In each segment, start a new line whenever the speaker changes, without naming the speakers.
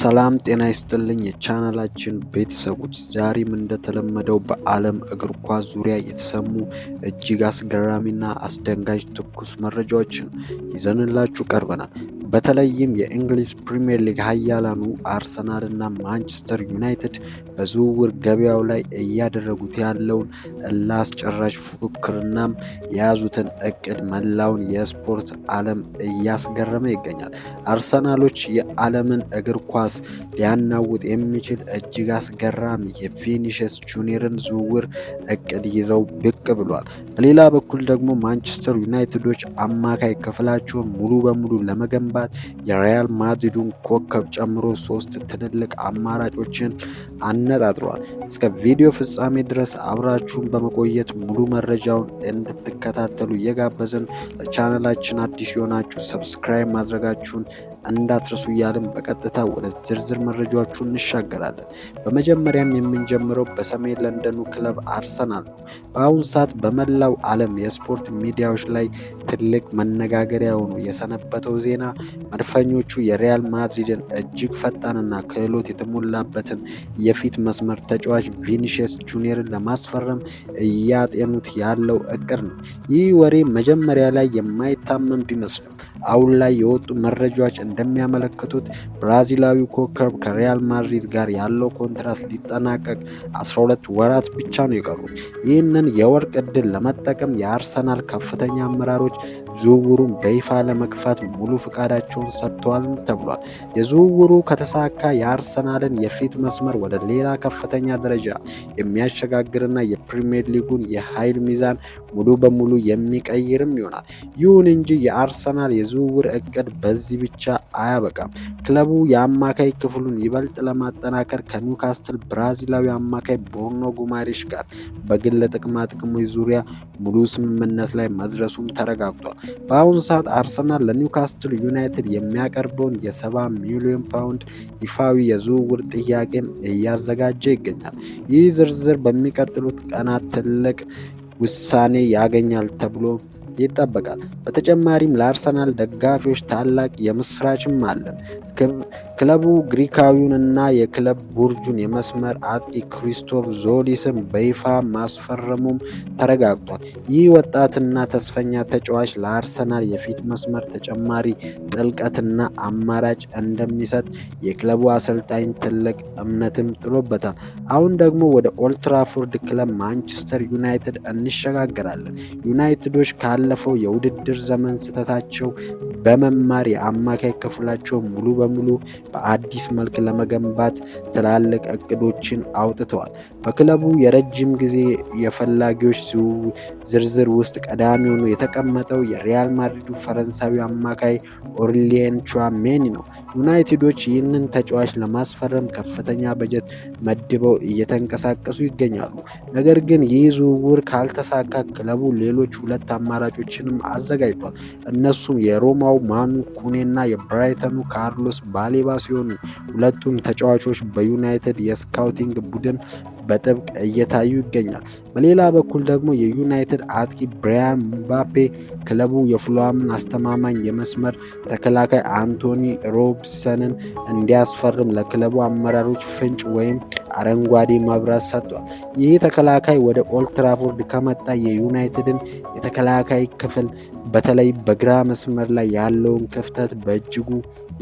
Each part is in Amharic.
ሰላም ጤና ይስጥልኝ የቻናላችን ቤተሰቦች፣ ዛሬም እንደተለመደው በዓለም እግር ኳስ ዙሪያ የተሰሙ እጅግ አስገራሚና አስደንጋጭ ትኩስ መረጃዎችን ይዘንላችሁ ቀርበናል። በተለይም የእንግሊዝ ፕሪሚየር ሊግ ኃያላኑ አርሰናልና ማንቸስተር ዩናይትድ በዝውውር ገበያው ላይ እያደረጉት ያለውን እልህ አስጨራሽ ፉክክርናም የያዙትን እቅድ መላውን የስፖርት ዓለም እያስገረመ ይገኛል። አርሰናሎች የዓለምን እግር ኳስ ሊያናውጥ የሚችል እጅግ አስገራሚ የቪኒሺየስ ጁኒየርን ዝውውር እቅድ ይዘው ብቅ ብሏል። በሌላ በኩል ደግሞ ማንቸስተር ዩናይትዶች አማካይ ክፍላቸውን ሙሉ በሙሉ ለመገንባት የሪያል ማድሪዱን ኮከብ ጨምሮ 3 ትልልቅ አማራጮችን አነጣጥሯል። እስከ ቪዲዮ ፍጻሜ ድረስ አብራችሁን በመቆየት ሙሉ መረጃውን እንድትከታተሉ እየጋበዝን ለቻናላችን አዲስ የሆናችሁ ሰብስክራይብ ማድረጋችሁን እንዳትረሱ እያልን በቀጥታ ወደ ዝርዝር መረጃዎቹ እንሻገራለን። በመጀመሪያም የምንጀምረው በሰሜን ለንደኑ ክለብ አርሰናል ነው። በአሁኑ ሰዓት በመላው ዓለም የስፖርት ሚዲያዎች ላይ ትልቅ መነጋገሪያ ሆኖ የሰነበተው ዜና መድፈኞቹ የሪያል ማድሪድን እጅግ ፈጣንና ክህሎት የተሞላበትን የፊት መስመር ተጫዋች ቪኒሺየስ ጁኒየርን ለማስፈረም እያጤኑት ያለው እቅድ ነው። ይህ ወሬ መጀመሪያ ላይ የማይታመን ቢመስልም አሁን ላይ የወጡ መረጃዎች እንደሚያመለክቱት ብራዚላዊው ኮከብ ከሪያል ማድሪድ ጋር ያለው ኮንትራት ሊጠናቀቅ 12 ወራት ብቻ ነው የቀሩት። ይህንን የወርቅ ዕድል ለመጠቀም የአርሰናል ከፍተኛ አመራሮች ዝውውሩን በይፋ ለመግፋት ሙሉ ፍቃዳቸውን ሰጥተዋል ተብሏል። የዝውውሩ ከተሳካ የአርሰናልን የፊት መስመር ወደ ሌላ ከፍተኛ ደረጃ የሚያሸጋግርና የፕሪሚየር ሊጉን የኃይል ሚዛን ሙሉ በሙሉ የሚቀይርም ይሆናል። ይሁን እንጂ የአርሰናል የዝውውር እቅድ በዚህ ብቻ አያበቃም። ክለቡ የአማካይ ክፍሉን ይበልጥ ለማጠናከር ከኒውካስትል ብራዚላዊ አማካይ ብሩኖ ጉማሬሽ ጋር በግል ጥቅማ ጥቅሞች ዙሪያ ሙሉ ስምምነት ላይ መድረሱም ተረጋግጧል። በአሁኑ ሰዓት አርሰናል ለኒውካስትል ዩናይትድ የሚያቀርበውን የ70 ሚሊዮን ፓውንድ ይፋዊ የዝውውር ጥያቄም እያዘጋጀ ይገኛል። ይህ ዝርዝር በሚቀጥሉት ቀናት ትልቅ ውሳኔ ያገኛል ተብሎ ይጠበቃል። በተጨማሪም ለአርሰናል ደጋፊዎች ታላቅ የምስራችም አለ። ክለቡ ግሪካዊውንና የክለብ ቡርጁን የመስመር አጥቂ ክሪስቶፍ ዞሊስን በይፋ ማስፈረሙም ተረጋግጧል። ይህ ወጣትና ተስፈኛ ተጫዋች ለአርሰናል የፊት መስመር ተጨማሪ ጥልቀትና አማራጭ እንደሚሰጥ የክለቡ አሰልጣኝ ትልቅ እምነትም ጥሎበታል። አሁን ደግሞ ወደ ኦልትራፎርድ ክለብ ማንቸስተር ዩናይትድ እንሸጋገራለን። ዩናይትዶች ካለፈው የውድድር ዘመን ስህተታቸው በመማር የአማካይ ክፍላቸው ሙሉ በሙሉ በአዲስ መልክ ለመገንባት ትላልቅ እቅዶችን አውጥተዋል። በክለቡ የረጅም ጊዜ የፈላጊዎች ዝርዝር ውስጥ ቀዳሚ ሆኖ የተቀመጠው የሪያል ማድሪዱ ፈረንሳዊ አማካይ ኦርሊየን ቹዋሜኒ ነው። ዩናይትዶች ይህንን ተጫዋች ለማስፈረም ከፍተኛ በጀት መድበው እየተንቀሳቀሱ ይገኛሉ። ነገር ግን ይህ ዝውውር ካልተሳካ ክለቡ ሌሎች 2 አማራጮችንም አዘጋጅቷል። እነሱም የሮማው ማኑ ኩኔና የብራይተኑ ካርሎስ ባሌባ ሲሆኑ ሁለቱም ተጫዋቾች በዩናይትድ የስካውቲንግ ቡድን በጥብቅ እየታዩ ይገኛል። በሌላ በኩል ደግሞ የዩናይትድ አጥቂ ብራያን ምባፔ ክለቡ የፉልሃምን አስተማማኝ የመስመር ተከላካይ አንቶኒ ሮብሰንን እንዲያስፈርም ለክለቡ አመራሮች ፍንጭ ወይም አረንጓዴ መብራት ሰጥቷል። ይህ ተከላካይ ወደ ኦልትራፎርድ ከመጣ የዩናይትድን የተከላካይ ክፍል በተለይ በግራ መስመር ላይ ያለውን ክፍተት በእጅጉ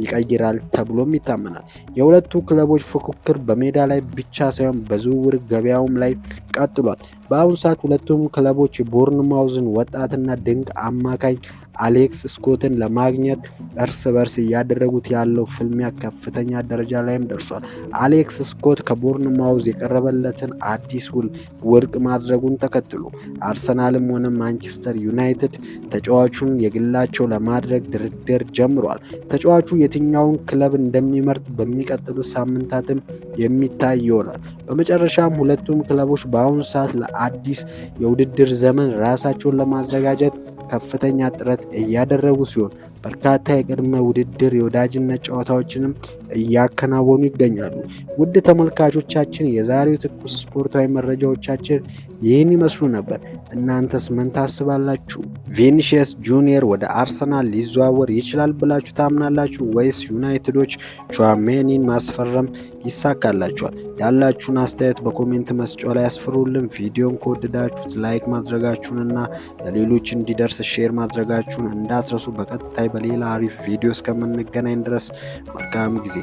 ይቀይራል ተብሎም ይታመናል። የሁለቱ ክለቦች ፉክክር በሜዳ ላይ ብቻ ሳይሆን በዝውውር ገበያውም ላይ ቀጥሏል። በአሁኑ ሰዓት ሁለቱም ክለቦች የቦርንማውዝን ወጣትና ድንቅ አማካኝ አሌክስ ስኮትን ለማግኘት እርስ በርስ እያደረጉት ያለው ፍልሚያ ከፍተኛ ደረጃ ላይም ደርሷል። አሌክስ ስኮት ከቦርንማውዝ የቀረበለትን አዲስ ውል ውድቅ ማድረጉን ተከትሎ አርሰናልም ሆነ ማንቸስተር ዩናይትድ ተጫዋቹን የግላቸው ለማድረግ ድርድር ጀምሯል። ተጫዋቹ የትኛውን ክለብ እንደሚመርጥ በሚቀጥሉት ሳምንታትም የሚታይ ይሆናል። በመጨረሻም ሁለቱም ክለቦች በአሁኑ ሰዓት ለአዲስ የውድድር ዘመን ራሳቸውን ለማዘጋጀት ከፍተኛ ጥረት እያደረጉ ሲሆን በርካታ የቅድመ ውድድር የወዳጅነት ጨዋታዎችንም እያከናወኑ ይገኛሉ። ውድ ተመልካቾቻችን የዛሬው ትኩስ ስፖርታዊ መረጃዎቻችን ይህን ይመስሉ ነበር። እናንተስ ምን ታስባላችሁ? ቪኒሺየስ ጁኒየር ወደ አርሰናል ሊዘዋወር ይችላል ብላችሁ ታምናላችሁ ወይስ ዩናይትዶች ቹዋሜኒን ማስፈረም ይሳካላችኋል? ያላችሁን አስተያየት በኮሜንት መስጫው ላይ አስፍሩልን። ቪዲዮን ከወደዳችሁት ላይክ ማድረጋችሁንና ለሌሎች እንዲደርስ ሼር ማድረጋችሁን እንዳትረሱ። በቀጣይ በሌላ አሪፍ ቪዲዮ እስከምንገናኝ ድረስ መልካም ጊዜ